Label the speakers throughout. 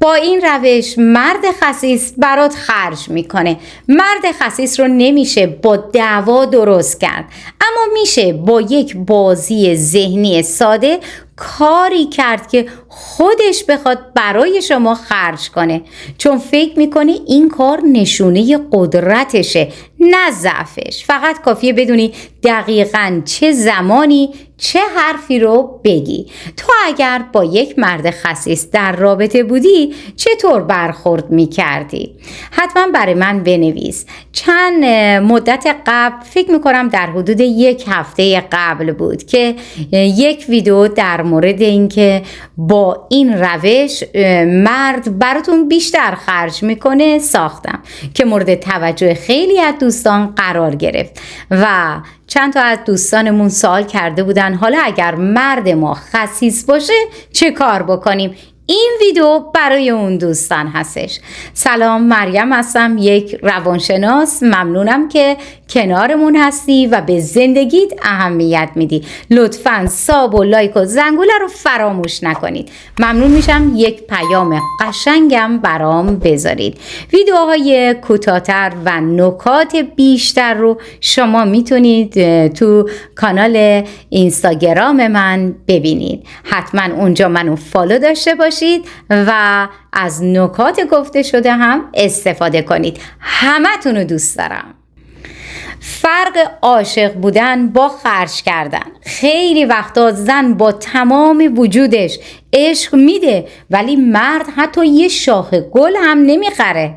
Speaker 1: با این روش مرد خسیس برات خرج میکنه. مرد خسیس رو نمیشه با دعوا درست کرد، اما میشه با یک بازی ذهنی ساده کاری کرد که خودش بخواد برای شما خرج کنه، چون فکر میکنه این کار نشونه قدرتشه نه ضعفش. فقط کافیه بدونی دقیقاً چه زمانی چه حرفی رو بگی. تو اگر با یک مرد خسیس در رابطه بودی چطور برخورد میکردی؟ حتما برای من بنویس. چند مدت قبل، فکر میکنم در حدود یک هفته قبل بود که یک ویدیو در مورد اینکه با این روش مرد براتون بیشتر خرج میکنه ساختم که مورد توجه خیلی از دوستان قرار گرفت و چند تا از دوستانمون سوال کرده بودن حالا اگر مرد ما خسیس باشه چه کار بکنیم؟ این ویدیو برای اون دوستان هستش. سلام، مریم هستم، یک روانشناس. ممنونم که کنارمون هستی و به زندگیت اهمیت میدی. لطفاً ساب و لایک و زنگوله رو فراموش نکنید. ممنون میشم یک پیام قشنگم برام بذارید. ویدیوهای کوتاه‌تر و نکات بیشتر رو شما میتونید تو کانال اینستاگرام من ببینید. حتما اونجا منو فالو داشته باشید و از نکات گفته شده هم استفاده کنید. همتون رو دوست دارم. فرق عاشق بودن با خرج کردن. خیلی وقتا زن با تمام وجودش عشق میده ولی مرد حتی یه شاخ گل هم نمیخره.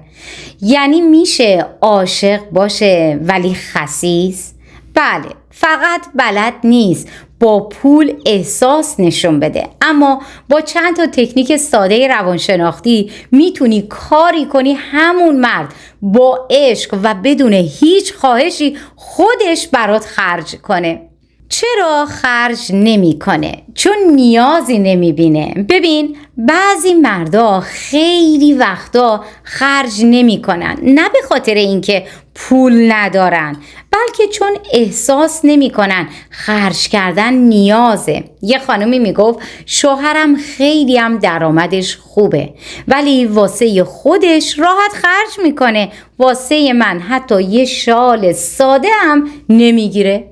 Speaker 1: یعنی میشه عاشق باشه ولی خسیس؟ بله، فقط بلد نیست با پول احساس نشون بده، اما با چند تا تکنیک ساده روانشناختی میتونی کاری کنی همون مرد با عشق و بدون هیچ خواهشی خودش برات خرج کنه. چرا خرج نمی کنه؟ چون نیازی نمی بینه. ببین، بعضی مردا خیلی وقتا خرج نمی کنن، نه به خاطر اینکه پول ندارن، بلکه چون احساس نمی کنن خرج کردن نیازه. یه خانومی می گفت شوهرم خیلی هم درآمدش خوبه ولی واسه خودش راحت خرج میکنه، واسه من حتی یه شال ساده هم نمیگیره.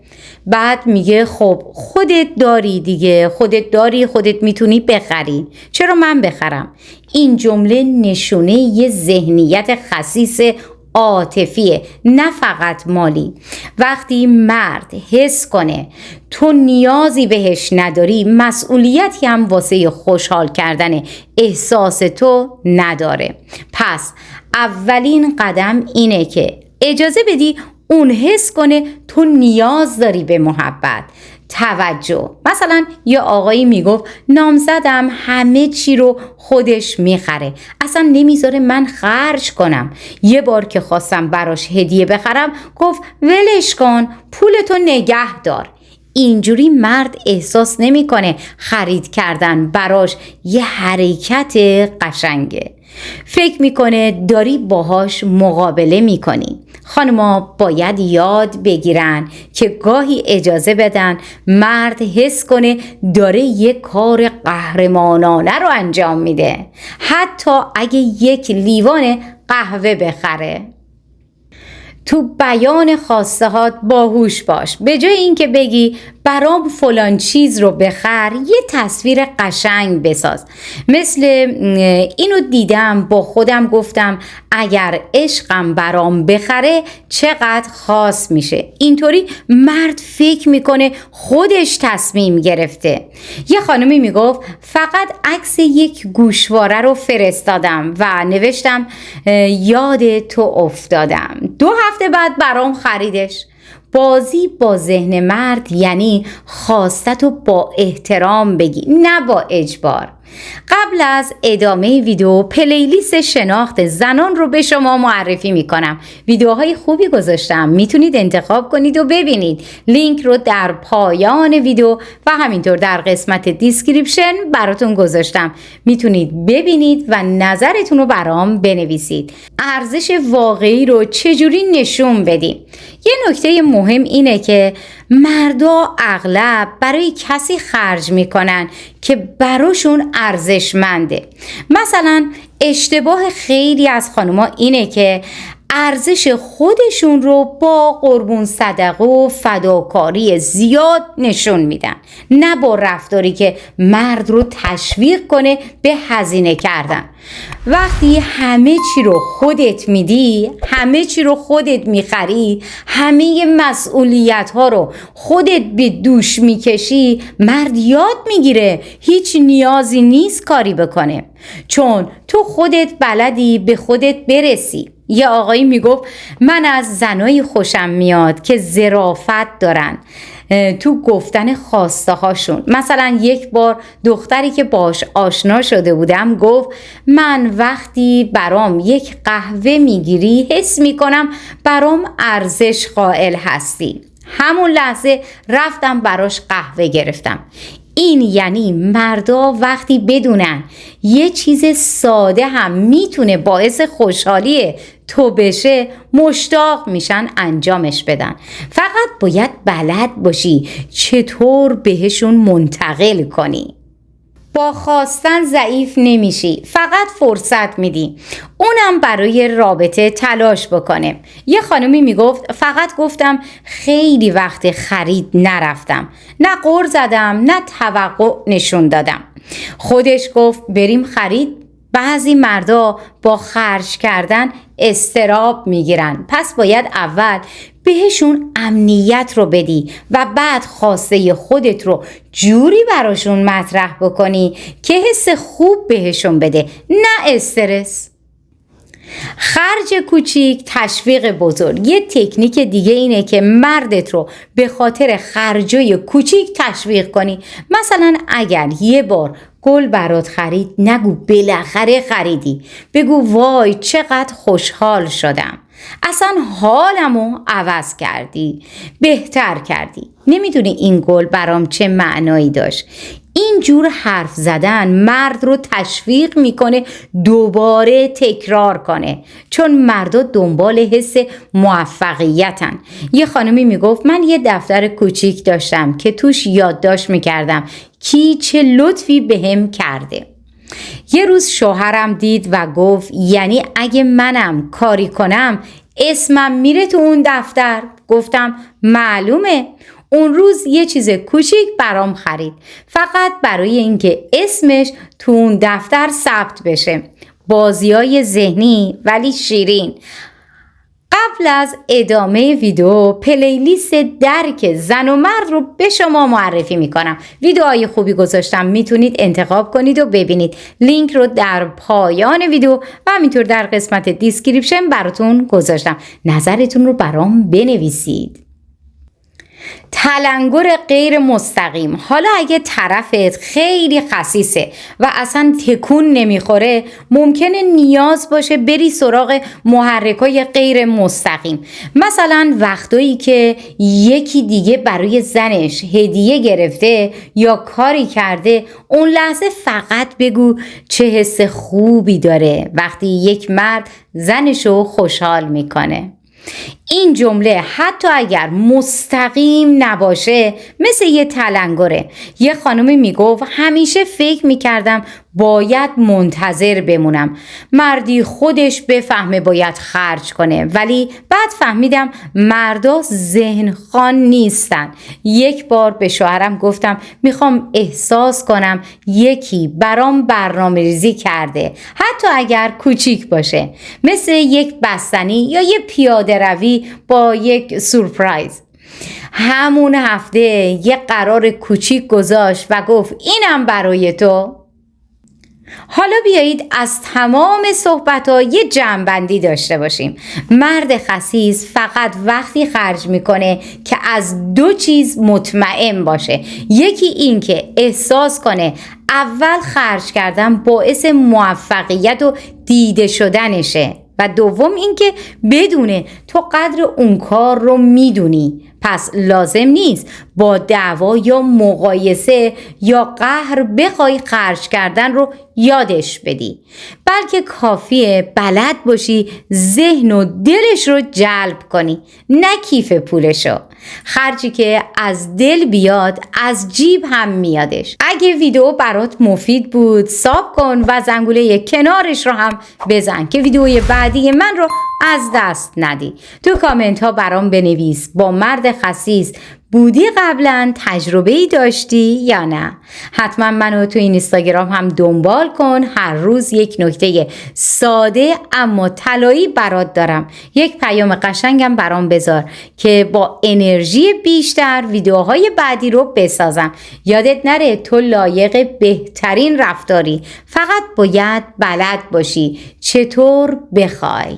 Speaker 1: بعد میگه خب خودت داری دیگه، خودت میتونی بخری، چرا من بخرم؟ این جمله نشونه یه ذهنیت خسیس عاطفیه، نه فقط مالی. وقتی مرد حس کنه تو نیازی بهش نداری، مسئولیتی هم واسه خوشحال کردن احساس تو نداره. پس اولین قدم اینه که اجازه بدی اون حس کنه تو نیاز داری به محبت، توجه. مثلا یه آقایی میگفت نامزدم همه چی رو خودش میخره، اصلا نمیذاره من خرج کنم. یه بار که خواستم براش هدیه بخرم گفت ولش کن، پولتو نگه دار. اینجوری مرد احساس نمیکنه خرید کردن براش یه حرکت قشنگه، فکر میکنه داری باهاش مقابله میکنی. خانما باید یاد بگیرن که گاهی اجازه بدن مرد حس کنه داره یک کار قهرمانانه رو انجام میده، حتی اگه یک لیوان قهوه بخره. تو بیان خواسته هات باهوش باش. به جای اینکه بگی برام فلان چیز رو بخر، یه تصویر قشنگ بساز. مثل اینو دیدم، با خودم گفتم اگر عشقم برام بخره چقدر خاص میشه. اینطوری مرد فکر میکنه خودش تصمیم گرفته. یه خانمی میگفت فقط عکس یک گوشواره رو فرستادم و نوشتم یاد تو افتادم. 2 هفته بعد برام خریدش. بازی با ذهن مرد یعنی خواستتو با احترام بگی، نه با اجبار. قبل از ادامه ویدیو پلیلیست شناخت زنان رو به شما معرفی میکنم. ویدیوهای خوبی گذاشتم، میتونید انتخاب کنید و ببینید. لینک رو در پایان ویدیو و همینطور در قسمت دیسکریپشن براتون گذاشتم، میتونید ببینید و نظرتون رو برام بنویسید. ارزش واقعی رو چجوری نشون بدیم؟ یه نکته مهم اینه که مردا اغلب برای کسی خرج میکنن که براشون ارزشمنده. مثلا اشتباه خیلی از خانوما اینه که ارزش خودشون رو با قربون صدقه و فداکاری زیاد نشون میدن، نه با رفتاری که مرد رو تشویق کنه به هزینه کردن. وقتی همه چی رو خودت میدی، همه چی رو خودت میخری، همه مسئولیت ها رو خودت به دوش میکشی، مرد یاد میگیره هیچ نیازی نیست کاری بکنه، چون تو خودت بلدی به خودت برسی. یه آقایی میگفت من از زنایی خوشم میاد که ظرافت دارن تو گفتن خواسته هاشون. مثلا یک بار دختری که باش آشنا شده بودم گفت من وقتی برام یک قهوه میگیری حس میکنم برام ارزش قائل هستی. همون لحظه رفتم براش قهوه گرفتم. این یعنی مردا وقتی بدونن یه چیز ساده هم میتونه باعث خوشحالی تو بشه، مشتاق میشن انجامش بدن. فقط باید بلد باشی چطور بهشون منتقل کنی. با خواستن ضعیف نمیشی، فقط فرصت میدی، اونم برای رابطه تلاش بکنه. یه خانومی میگفت فقط گفتم خیلی وقت خرید نرفتم، نه غر زدم نه توقع نشون دادم. خودش گفت بریم خرید. بعضی مردا با خرج کردن اضطراب میگیرن، پس باید اول بهشون امنیت رو بدی و بعد خواسته خودت رو جوری براشون مطرح بکنی که حس خوب بهشون بده، نه استرس. خرج کوچیک تشویق بزرگ. یه تکنیک دیگه اینه که مردت رو به خاطر خرجای کوچیک تشویق کنی. مثلا اگر یه بار گل برات خرید، نگو بالاخره خریدی، بگو وای چقدر خوشحال شدم، اصلا حالمو عوض کردی، بهتر کردی، نمیدونی این گل برام چه معنایی داشت. این جور حرف زدن مرد رو تشویق میکنه دوباره تکرار کنه، چون مردا دنبال حس موفقیتن. یه خانمی میگفت من یه دفتر کوچیک داشتم که توش یادداشت میکردم کی چه لطفی بهم کرده. یه روز شوهرم دید و گفت یعنی اگه منم کاری کنم اسمم میره تو اون دفتر؟ گفتم معلومه. اون روز یه چیز کوچیک برام خرید، فقط برای اینکه اسمش تو اون دفتر ثبت بشه. بازیای ذهنی ولی شیرین. قبل از ادامه ویدیو پلیلیست درک زن و مرد رو به شما معرفی میکنم. ویدیوهای خوبی گذاشتم، میتونید انتخاب کنید و ببینید. لینک رو در پایان ویدیو و همینطور در قسمت دیسکریپشن براتون گذاشتم. نظرتون رو برام بنویسید. تلنگر غیر مستقیم. حالا اگه طرفت خیلی خسیسه و اصلا تکون نمیخوره، ممکنه نیاز باشه بری سراغ محرکای غیر مستقیم. مثلا وقتایی که یکی دیگه برای زنش هدیه گرفته یا کاری کرده، اون لحظه فقط بگو چه حس خوبی داره وقتی یک مرد زنشو خوشحال میکنه. این جمله حتی اگر مستقیم نباشه مثل یه تلنگره. یه خانومی میگفت همیشه فکر میکردم باید منتظر بمونم مردی خودش بفهمه باید خرج کنه، ولی بعد فهمیدم مردا ذهن خوان نیستن. یک بار به شوهرم گفتم میخوام احساس کنم یکی برام برنامه ریزی کرده، حتی اگر کوچیک باشه، مثل یک بستنی یا یه پیاده روی با یک سورپرایز. همون هفته یه قرار کوچیک گذاشت و گفت اینم برای تو. حالا بیایید از تمام صحبت‌ها یه جمع‌بندی داشته باشیم. مرد خسیس فقط وقتی خرج میکنه که از دو چیز مطمئن باشه. یکی این که احساس کنه اول خرج کردن باعث موفقیت و دیده شدنشه، و دوم اینکه بدونه تو قدر اون کار رو میدونی، پس لازم نیست با دعوا یا مقایسه یا قهر بخوای خرج کردن رو یادش بدی، بلکه کافیه بلد باشی ذهن و دلش رو جلب کنی، نه کیف پولشو. خرجی که از دل بیاد از جیب هم میادش. اگه ویدیو برات مفید بود ساب کن و زنگوله کنارش رو هم بزن که ویدیوی بعدی من رو از دست ندی. تو کامنت ها برام بنویس با مرد خسیس بودی قبلا، تجربه‌ای داشتی یا نه؟ حتما منو تو اینستاگرام هم دنبال کن، هر روز یک نکته ساده اما طلایی برات دارم. یک پیام قشنگم برام بذار که با انرژی بیشتر ویدیوهای بعدی رو بسازم. یادت نره تو لایق بهترین رفتاری، فقط باید بلد باشی چطور بخوای.